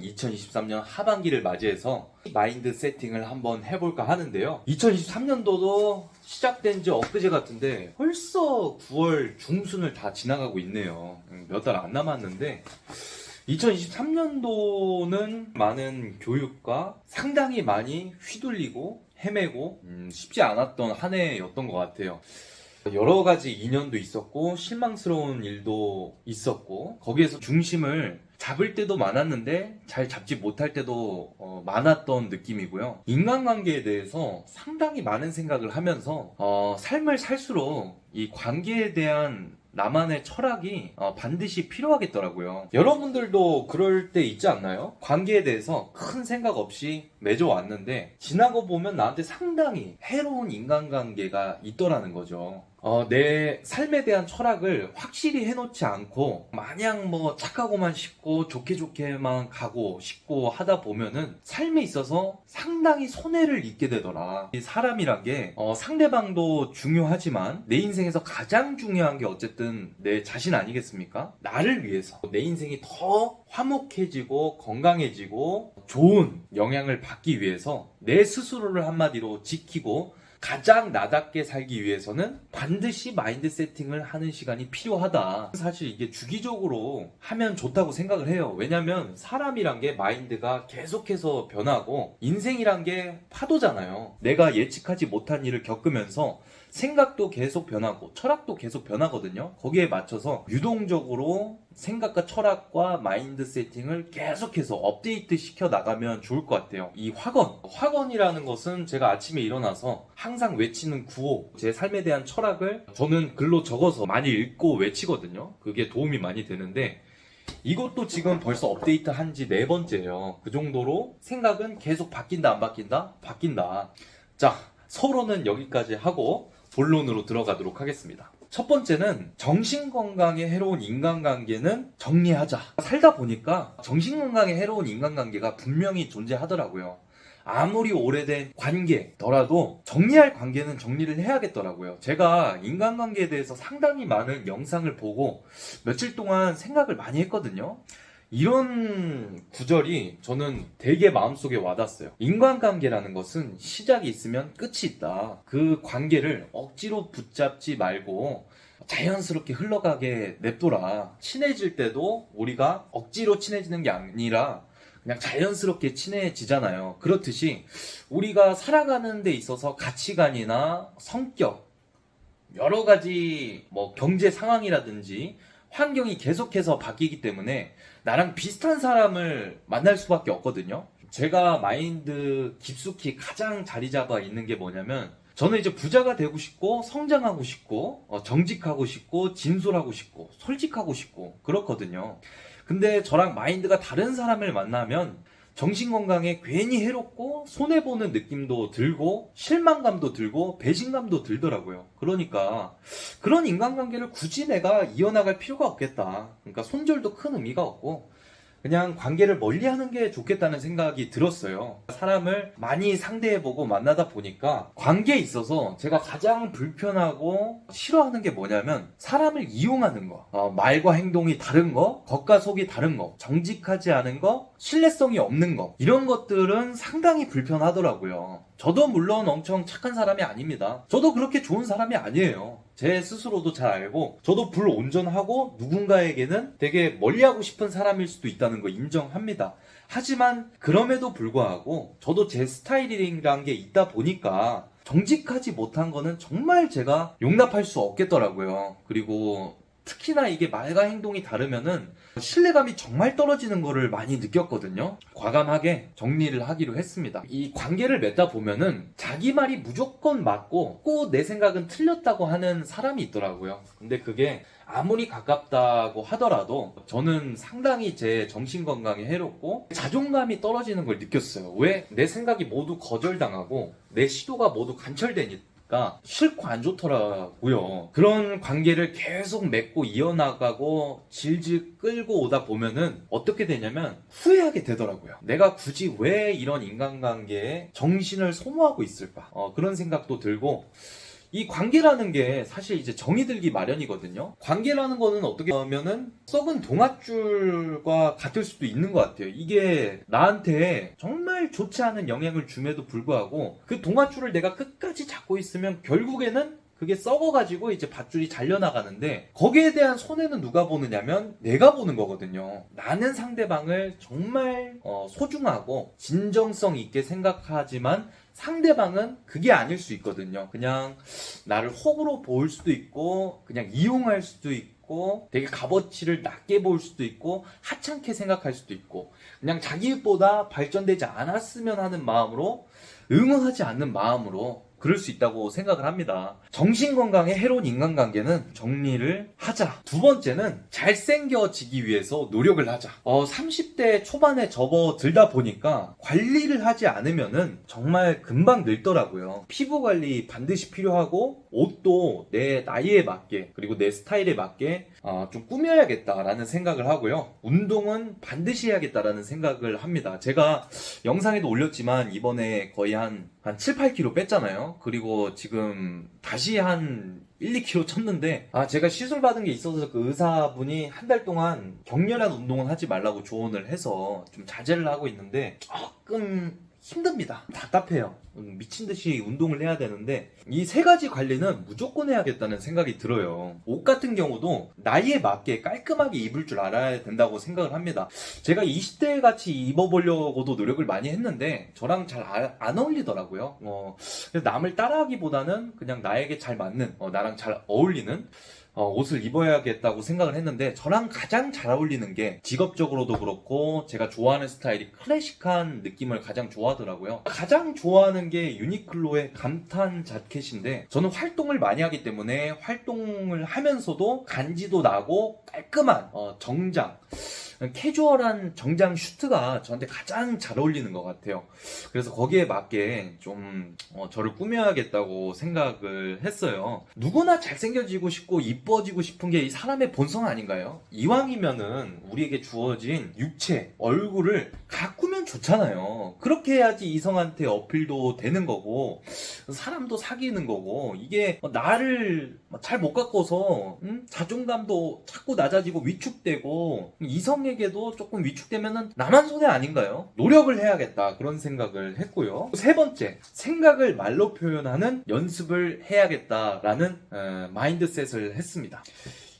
2023년 하반기를 맞이해서 마인드 세팅을 한번 해볼까 하는데요. 2023년도도 시작된 지 엊그제 같은데 벌써 9월 중순을 다 지나가고 있네요. 몇 달 안 남았는데 2023년도는 많은 교육과 상당히 많이 휘둘리고 헤매고 쉽지 않았던 한 해였던 것 같아요. 여러 가지 인연도 있었고 실망스러운 일도 있었고 거기에서 중심을 잡을 때도 많았는데 잘 잡지 못할 때도 많았던 느낌이고요. 인간관계에 대해서 상당히 많은 생각을 하면서 삶을 살수록 이 관계에 대한 나만의 철학이 반드시 필요하겠더라고요. 여러분들도 그럴 때 있지 않나요? 관계에 대해서 큰 생각 없이 맺어왔는데 지나고 보면 나한테 상당히 해로운 인간관계가 있더라는 거죠. 내 삶에 대한 철학을 확실히 해놓지 않고 마냥 착하고만 싶고 좋게 좋게만 가고 싶고 하다 보면은 삶에 있어서 상당히 손해를 입게 되더라. 이 사람이란 게 상대방도 중요하지만 내 인생에서 가장 중요한 게 어쨌든 내 자신 아니겠습니까? 나를 위해서 내 인생이 더 화목해지고 건강해지고 좋은 영향을 받기 위해서 내 스스로를 한마디로 지키고 가장 나답게 살기 위해서는 반드시 마인드 세팅을 하는 시간이 필요하다. 사실 이게 주기적으로 하면 좋다고 생각을 해요. 왜냐면 사람이란 게 마인드가 계속해서 변하고 인생이란 게 파도잖아요. 내가 예측하지 못한 일을 겪으면서 생각도 계속 변하고 철학도 계속 변하거든요. 거기에 맞춰서 유동적으로 생각과 철학과 마인드 세팅을 계속해서 업데이트 시켜 나가면 좋을 것 같아요. 이 확언이라는 것은 제가 아침에 일어나서 항상 외치는 구호, 제 삶에 대한 철학을 저는 글로 적어서 많이 읽고 외치거든요. 그게 도움이 많이 되는데 이것도 지금 벌써 업데이트 한 지 4번째예요. 그 정도로 생각은 계속 바뀐다 안 바뀐다? 바뀐다. 자, 서론은 여기까지 하고 본론으로 들어가도록 하겠습니다. 첫 번째는 정신건강에 해로운 인간관계는 정리하자. 살다 보니까 정신건강에 해로운 인간관계가 분명히 존재하더라고요. 아무리 오래된 관계더라도 정리할 관계는 정리를 해야겠더라고요. 제가 인간관계에 대해서 상당히 많은 영상을 보고 며칠 동안 생각을 많이 했거든요. 이런 구절이 저는 되게 마음속에 와닿았어요. 인간관계라는 것은 시작이 있으면 끝이 있다. 그 관계를 억지로 붙잡지 말고 자연스럽게 흘러가게 냅둬라. 친해질 때도 우리가 억지로 친해지는 게 아니라 그냥 자연스럽게 친해지잖아요. 그렇듯이 우리가 살아가는 데 있어서 가치관이나 성격, 여러 가지 경제 상황이라든지 환경이 계속해서 바뀌기 때문에 나랑 비슷한 사람을 만날 수밖에 없거든요. 제가 마인드 깊숙이 가장 자리 잡아 있는 게 뭐냐면 저는 이제 부자가 되고 싶고 성장하고 싶고 정직하고 싶고 진솔하고 싶고 솔직하고 싶고 그렇거든요. 근데 저랑 마인드가 다른 사람을 만나면 정신건강에 괜히 해롭고 손해보는 느낌도 들고 실망감도 들고 배신감도 들더라고요. 그러니까 그런 인간관계를 굳이 내가 이어나갈 필요가 없겠다. 그러니까 손절도 큰 의미가 없고 그냥 관계를 멀리하는 게 좋겠다는 생각이 들었어요. 사람을 많이 상대해보고 만나다 보니까 관계에 있어서 제가 가장 불편하고 싫어하는 게 뭐냐면 사람을 이용하는 거, 말과 행동이 다른 거, 겉과 속이 다른 거, 정직하지 않은 거, 신뢰성이 없는 거, 이런 것들은 상당히 불편하더라고요. 저도 물론 엄청 착한 사람이 아닙니다. 저도 그렇게 좋은 사람이 아니에요. 제 스스로도 잘 알고 저도 불온전하고 누군가에게는 되게 멀리하고 싶은 사람일 수도 있다는 거 인정합니다. 하지만 그럼에도 불구하고 저도 제 스타일이란 게 있다 보니까 정직하지 못한 거는 정말 제가 용납할 수 없겠더라고요. 그리고 특히나 이게 말과 행동이 다르면은 신뢰감이 정말 떨어지는 거를 많이 느꼈거든요. 과감하게 정리를 하기로 했습니다. 이 관계를 맺다 보면은 자기 말이 무조건 맞고 꼭 내 생각은 틀렸다고 하는 사람이 있더라고요. 근데 그게 아무리 가깝다고 하더라도 저는 상당히 제 정신건강에 해롭고 자존감이 떨어지는 걸 느꼈어요. 왜? 내 생각이 모두 거절당하고 내 시도가 모두 관철되니까 싫고 안 좋더라고요. 그런 관계를 계속 맺고 이어나가고 질질 끌고 오다 보면은 어떻게 되냐면 후회하게 되더라고요. 내가 굳이 왜 이런 인간관계에 정신을 소모하고 있을까? 그런 생각도 들고 이 관계라는 게 사실 이제 정이 들기 마련이거든요. 관계라는 거는 어떻게 보면은 썩은 동아줄과 같을 수도 있는 것 같아요. 이게 나한테 정말 좋지 않은 영향을 줌에도 불구하고 그 동아줄을 내가 끝까지 잡고 있으면 결국에는 그게 썩어가지고 이제 밧줄이 잘려나가는데 거기에 대한 손해는 누가 보느냐면 내가 보는 거거든요. 나는 상대방을 정말 소중하고 진정성 있게 생각하지만 상대방은 그게 아닐 수 있거든요. 그냥 나를 호구로 볼 수도 있고 그냥 이용할 수도 있고 되게 값어치를 낮게 볼 수도 있고 하찮게 생각할 수도 있고 그냥 자기보다 발전되지 않았으면 하는 마음으로 응원하지 않는 마음으로 그럴 수 있다고 생각을 합니다. 정신건강에 해로운 인간관계는 정리를 하자. 두 번째는 잘생겨지기 위해서 노력을 하자. 30대 초반에 접어들다 보니까 관리를 하지 않으면은 정말 금방 늙더라고요. 피부 관리 반드시 필요하고 옷도 내 나이에 맞게 그리고 내 스타일에 맞게 좀 꾸며야겠다라는 생각을 하고요. 운동은 반드시 해야겠다라는 생각을 합니다. 제가 영상에도 올렸지만 이번에 거의 한 7, 8kg 뺐잖아요. 그리고 지금 다시 한 1, 2kg 쪘는데 제가 시술 받은 게 있어서 그 의사분이 한 달 동안 격렬한 운동은 하지 말라고 조언을 해서 좀 자제를 하고 있는데 조금 힘듭니다. 답답해요. 미친 듯이 운동을 해야 되는데 이 세 가지 관리는 무조건 해야겠다는 생각이 들어요. 옷 같은 경우도 나이에 맞게 깔끔하게 입을 줄 알아야 된다고 생각을 합니다. 제가 20대 같이 입어보려고도 노력을 많이 했는데 저랑 잘 안 어울리더라고요. 그래서 남을 따라하기보다는 그냥 나에게 잘 맞는 나랑 잘 어울리는 옷을 입어야겠다고 생각을 했는데 저랑 가장 잘 어울리는 게 직업적으로도 그렇고 제가 좋아하는 스타일이 클래식한 느낌을 가장 좋아하더라고요. 가장 좋아하는 게 유니클로의 감탄 자켓인데 저는 활동을 많이 하기 때문에 활동을 하면서도 간지도 나고 깔끔한 정장 캐주얼한 정장 슈트가 저한테 가장 잘 어울리는 것 같아요. 그래서 거기에 맞게 좀 저를 꾸며야겠다고 생각을 했어요. 누구나 잘생겨지고 싶고 이뻐지고 싶은 게 이 사람의 본성 아닌가요? 이왕이면은 우리에게 주어진 육체, 얼굴을 가꾸면 좋잖아요. 그렇게 해야지 이성한테 어필도 되는 거고 사람도 사귀는 거고 이게 나를 잘 못 가꿔서 자존감도 자꾸 낮아지고 위축되고 이성에게도 조금 위축되면은 나만 손해 아닌가요? 노력을 해야겠다 그런 생각을 했고요. 세 번째, 생각을 말로 표현하는 연습을 해야겠다라는 마인드셋을 했습니다.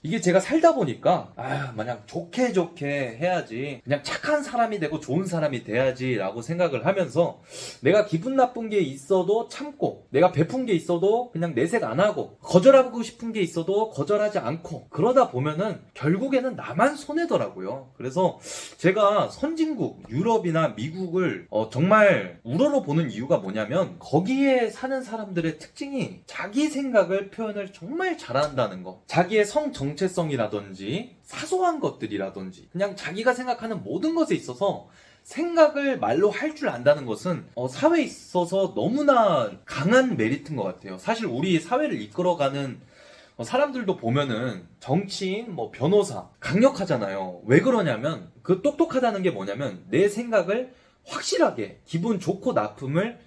이게 제가 살다 보니까 마냥 좋게 해야지 그냥 착한 사람이 되고 좋은 사람이 돼야지 라고 생각을 하면서 내가 기분 나쁜 게 있어도 참고 내가 베푼 게 있어도 그냥 내색 안 하고 거절하고 싶은 게 있어도 거절하지 않고 그러다 보면은 결국에는 나만 손해더라고요. 그래서 제가 선진국 유럽이나 미국을 정말 우러러 보는 이유가 뭐냐면 거기에 사는 사람들의 특징이 자기 생각을 표현을 정말 잘한다는 거, 자기의 정체성이라든지 사소한 것들이라든지 그냥 자기가 생각하는 모든 것에 있어서 생각을 말로 할 줄 안다는 것은 사회에 있어서 너무나 강한 메리트인 것 같아요. 사실 우리 사회를 이끌어가는 사람들도 보면은 정치인, 변호사 강력하잖아요. 왜 그러냐면 그 똑똑하다는 게 뭐냐면 내 생각을 확실하게 기분 좋고 나쁨을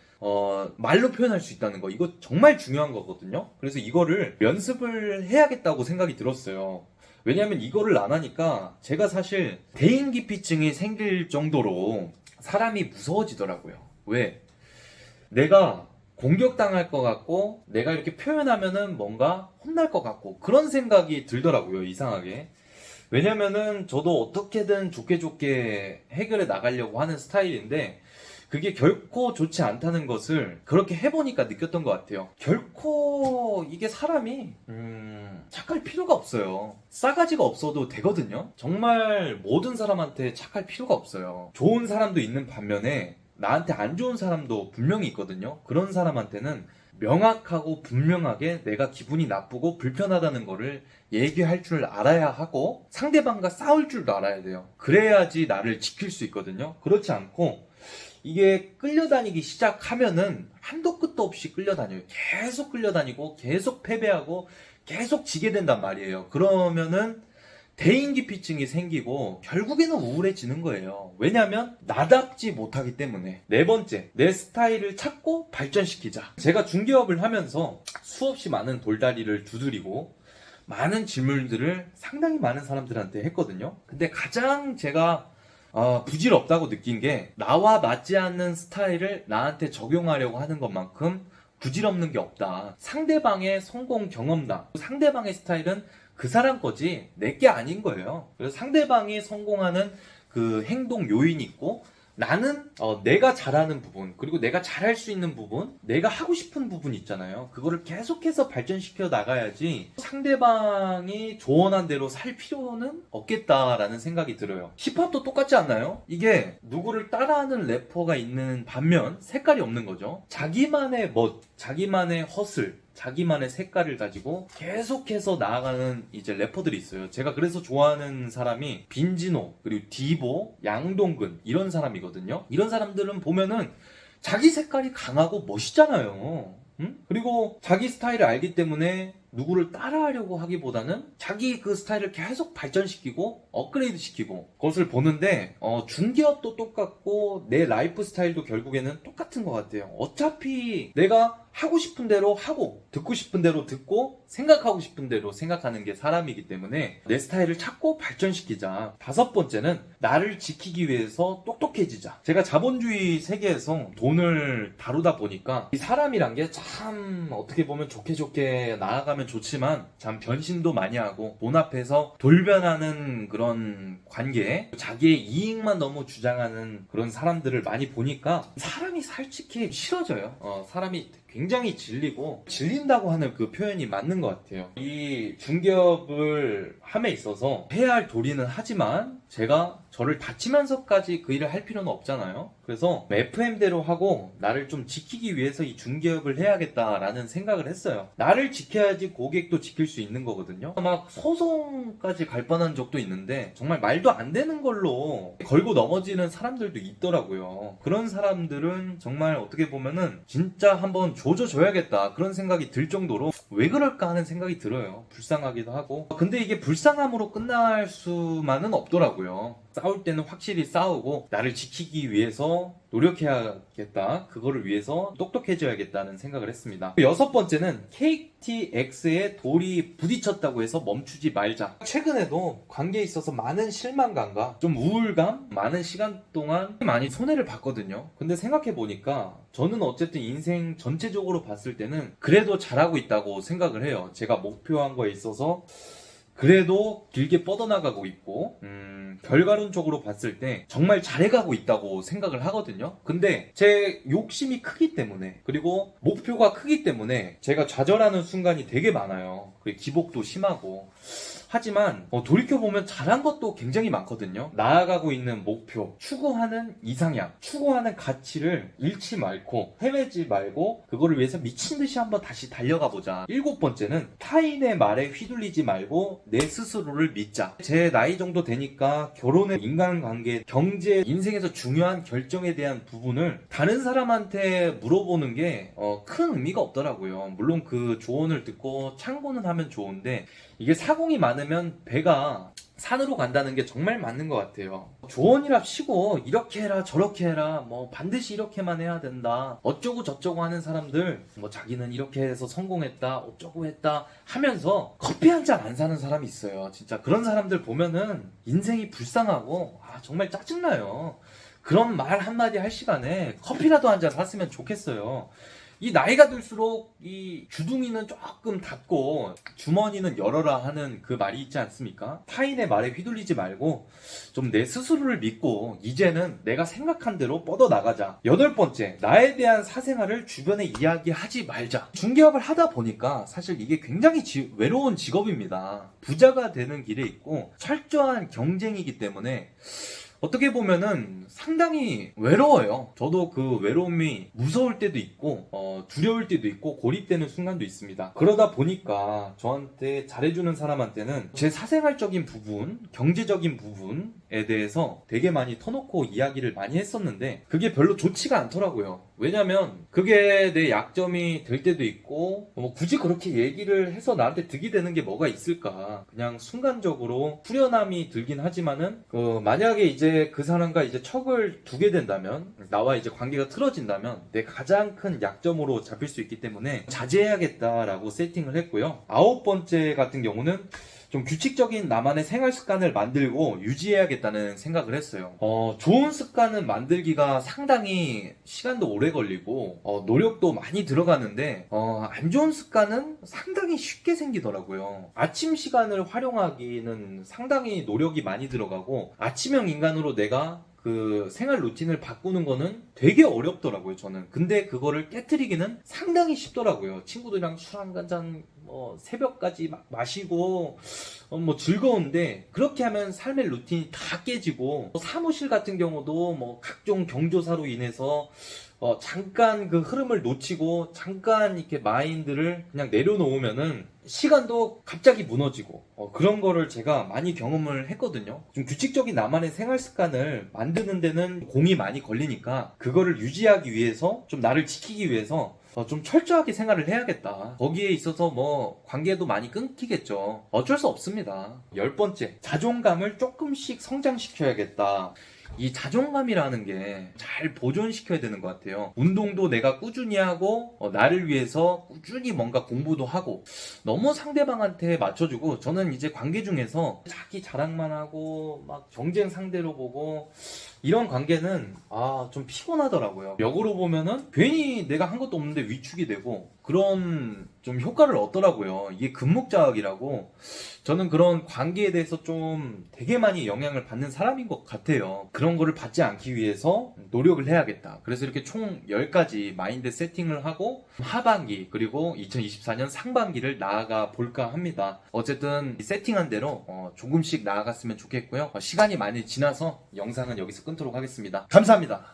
말로 표현할 수 있다는 거, 이거 정말 중요한 거거든요. 그래서 이거를 연습을 해야겠다고 생각이 들었어요. 왜냐면 이거를 안 하니까 제가 사실 대인기피증이 생길 정도로 사람이 무서워지더라고요. 왜? 내가 공격당할 것 같고 내가 이렇게 표현하면은 뭔가 혼날 것 같고 그런 생각이 들더라고요. 이상하게. 왜냐면은 저도 어떻게든 좋게 해결해 나가려고 하는 스타일인데 그게 결코 좋지 않다는 것을 그렇게 해보니까 느꼈던 것 같아요. 결코 이게 사람이 착할 필요가 없어요. 싸가지가 없어도 되거든요. 정말 모든 사람한테 착할 필요가 없어요. 좋은 사람도 있는 반면에 나한테 안 좋은 사람도 분명히 있거든요. 그런 사람한테는 명확하고 분명하게 내가 기분이 나쁘고 불편하다는 거를 얘기할 줄 알아야 하고 상대방과 싸울 줄도 알아야 돼요. 그래야지 나를 지킬 수 있거든요. 그렇지 않고 이게 끌려다니기 시작하면은 한도 끝도 없이 끌려다녀요. 계속 끌려다니고 계속 패배하고 계속 지게 된단 말이에요. 그러면은 대인기피증이 생기고 결국에는 우울해지는 거예요. 왜냐하면 나답지 못하기 때문에. 네 번째, 내 스타일을 찾고 발전시키자. 제가 중개업을 하면서 수없이 많은 돌다리를 두드리고 많은 질문들을 상당히 많은 사람들한테 했거든요. 근데 가장 제가 부질없다고 느낀 게 나와 맞지 않는 스타일을 나한테 적용하려고 하는 것만큼 부질없는 게 없다. 상대방의 성공 경험담, 상대방의 스타일은 그 사람 거지 내 게 아닌 거예요. 그래서 상대방이 성공하는 그 행동 요인이 있고 나는 내가 잘하는 부분, 그리고 내가 잘할 수 있는 부분, 내가 하고 싶은 부분 있잖아요. 그거를 계속해서 발전시켜 나가야지 상대방이 조언한 대로 살 필요는 없겠다라는 생각이 들어요. 힙합도 똑같지 않나요? 이게 누구를 따라하는 래퍼가 있는 반면 색깔이 없는 거죠. 자기만의 멋, 자기만의 허슬, 자기만의 색깔을 가지고 계속해서 나아가는 이제 래퍼들이 있어요. 제가 그래서 좋아하는 사람이 빈지노, 그리고 디보, 양동근 이런 사람이거든요. 이런 사람들은 보면은 자기 색깔이 강하고 멋있잖아요. 응? 그리고 자기 스타일을 알기 때문에 누구를 따라하려고 하기보다는 자기 그 스타일을 계속 발전시키고 업그레이드 시키고 그것을 보는데 중개업도 똑같고 내 라이프 스타일도 결국에는 똑같은 것 같아요. 어차피 내가 하고 싶은 대로 하고 듣고 싶은 대로 듣고 생각하고 싶은 대로 생각하는 게 사람이기 때문에 내 스타일을 찾고 발전시키자. 다섯 번째는 나를 지키기 위해서 똑똑해지자. 제가 자본주의 세계에서 돈을 다루다 보니까 이 사람이란 게 참 어떻게 보면 좋게 나아가면 좋지만 참 변심도 많이 하고 돈 앞에서 돌변하는 그런 관계, 자기의 이익만 너무 주장하는 그런 사람들을 많이 보니까 사람이 솔직히 싫어져요. 사람이 굉장히 질린다고 하는 그 표현이 맞는 것 같아요. 이 중개업을 함에 있어서 해야 할 도리는 하지만 제가 저를 다치면서까지 그 일을 할 필요는 없잖아요. 그래서 FM대로 하고 나를 좀 지키기 위해서 이 중개업을 해야겠다라는 생각을 했어요. 나를 지켜야지 고객도 지킬 수 있는 거거든요. 막 소송까지 갈 뻔한 적도 있는데 정말 말도 안 되는 걸로 걸고 넘어지는 사람들도 있더라고요. 그런 사람들은 정말 어떻게 보면은 진짜 한번 조져줘야겠다 그런 생각이 들 정도로 왜 그럴까 하는 생각이 들어요. 불쌍하기도 하고. 근데 이게 불쌍함으로 끝날 수만은 없더라고요. 싸울 때는 확실히 싸우고 나를 지키기 위해서 노력해야겠다. 그거를 위해서 똑똑해져야겠다는 생각을 했습니다. 여섯 번째는 KTX에 돌이 부딪혔다고 해서 멈추지 말자. 최근에도 관계에 있어서 많은 실망감과 좀 우울감, 많은 시간 동안 많이 손해를 봤거든요. 근데 생각해보니까 저는 어쨌든 인생 전체적으로 봤을 때는 그래도 잘하고 있다고 생각을 해요. 제가 목표한 거에 있어서 그래도 길게 뻗어나가고 있고 결과론적으로 봤을 때 정말 잘해가고 있다고 생각을 하거든요. 근데 제 욕심이 크기 때문에 그리고 목표가 크기 때문에 제가 좌절하는 순간이 되게 많아요. 그리고 기복도 심하고 하지만 돌이켜보면 잘한 것도 굉장히 많거든요. 나아가고 있는 목표, 추구하는 이상향, 추구하는 가치를 잃지 말고 헤매지 말고 그거를 위해서 미친듯이 한번 다시 달려가 보자. 일곱 번째는 타인의 말에 휘둘리지 말고 내 스스로를 믿자. 제 나이 정도 되니까 결혼의 인간관계, 경제, 인생에서 중요한 결정에 대한 부분을 다른 사람한테 물어보는 게 큰 의미가 없더라고요. 물론 그 조언을 듣고 참고는 하면 좋은데 이게 사공이 많으면 배가 산으로 간다는 게 정말 맞는 것 같아요. 조언이라 치고 이렇게 해라 저렇게 해라 뭐 반드시 이렇게만 해야 된다 어쩌고 저쩌고 하는 사람들 뭐 자기는 이렇게 해서 성공했다 어쩌고 했다 하면서 커피 한 잔 안 사는 사람이 있어요. 진짜 그런 사람들 보면은 인생이 불쌍하고 정말 짜증나요. 그런 말 한마디 할 시간에 커피라도 한 잔 샀으면 좋겠어요. 이 나이가 들수록 이 주둥이는 조금 닫고 주머니는 열어라 하는 그 말이 있지 않습니까? 타인의 말에 휘둘리지 말고 좀 내 스스로를 믿고 이제는 내가 생각한 대로 뻗어나가자. 여덟 번째, 나에 대한 사생활을 주변에 이야기하지 말자. 중개업을 하다 보니까 사실 이게 굉장히 외로운 직업입니다. 부자가 되는 길에 있고 철저한 경쟁이기 때문에 어떻게 보면은 상당히 외로워요. 저도 그 외로움이 무서울 때도 있고 두려울 때도 있고 고립되는 순간도 있습니다. 그러다 보니까 저한테 잘해주는 사람한테는 제 사생활적인 부분, 경제적인 부분에 노력에 대해서 되게 많이 터놓고 이야기를 많이 했었는데 그게 별로 좋지가 않더라고요. 왜냐면 그게 내 약점이 될 때도 있고 뭐 굳이 그렇게 얘기를 해서 나한테 득이 되는 게 뭐가 있을까. 그냥 순간적으로 후련함이 들긴 하지만은 만약에 이제 그 사람과 이제 척을 두게 된다면 나와 이제 관계가 틀어진다면 내 가장 큰 약점으로 잡힐 수 있기 때문에 자제해야겠다라고 세팅을 했고요. 9번째 같은 경우는 좀 규칙적인 나만의 생활 습관을 만들고 유지해야겠다는 생각을 했어요. 좋은 습관은 만들기가 상당히 시간도 오래 걸리고 노력도 많이 들어가는데 안 좋은 습관은 상당히 쉽게 생기더라고요. 아침 시간을 활용하기는 상당히 노력이 많이 들어가고 아침형 인간으로 내가 그 생활 루틴을 바꾸는 거는 되게 어렵더라고요, 저는. 근데 그거를 깨트리기는 상당히 쉽더라고요. 친구들이랑 술 한 잔 새벽까지 마시고 뭐 즐거운데 그렇게 하면 삶의 루틴이 다 깨지고 사무실 같은 경우도 뭐 각종 경조사로 인해서 잠깐 그 흐름을 놓치고 잠깐 이렇게 마인드를 그냥 내려놓으면은 시간도 갑자기 무너지고 그런 거를 제가 많이 경험을 했거든요. 좀 규칙적인 나만의 생활 습관을 만드는 데는 공이 많이 걸리니까 그거를 유지하기 위해서 좀 나를 지키기 위해서 좀 철저하게 생활을 해야겠다. 거기에 있어서 뭐 관계도 많이 끊기겠죠. 어쩔 수 없습니다. 10번째, 자존감을 조금씩 성장시켜야겠다. 이 자존감이라는 게 잘 보존시켜야 되는 것 같아요. 운동도 내가 꾸준히 하고 나를 위해서 꾸준히 뭔가 공부도 하고 너무 상대방한테 맞춰주고 저는 이제 관계 중에서 자기 자랑만 하고 막 경쟁 상대로 보고 이런 관계는 좀 피곤하더라고요. 역으로 보면은 괜히 내가 한 것도 없는데 위축이 되고 그런 좀 효과를 얻더라고요. 이게 금목자학이라고 저는 그런 관계에 대해서 좀 되게 많이 영향을 받는 사람인 것 같아요. 그런 거를 받지 않기 위해서 노력을 해야겠다. 그래서 이렇게 총 10가지 마인드 세팅을 하고 하반기 그리고 2024년 상반기를 나아가 볼까 합니다. 어쨌든 세팅한 대로 조금씩 나아갔으면 좋겠고요. 시간이 많이 지나서 영상은 여기서 끊도록 하겠습니다. 감사합니다.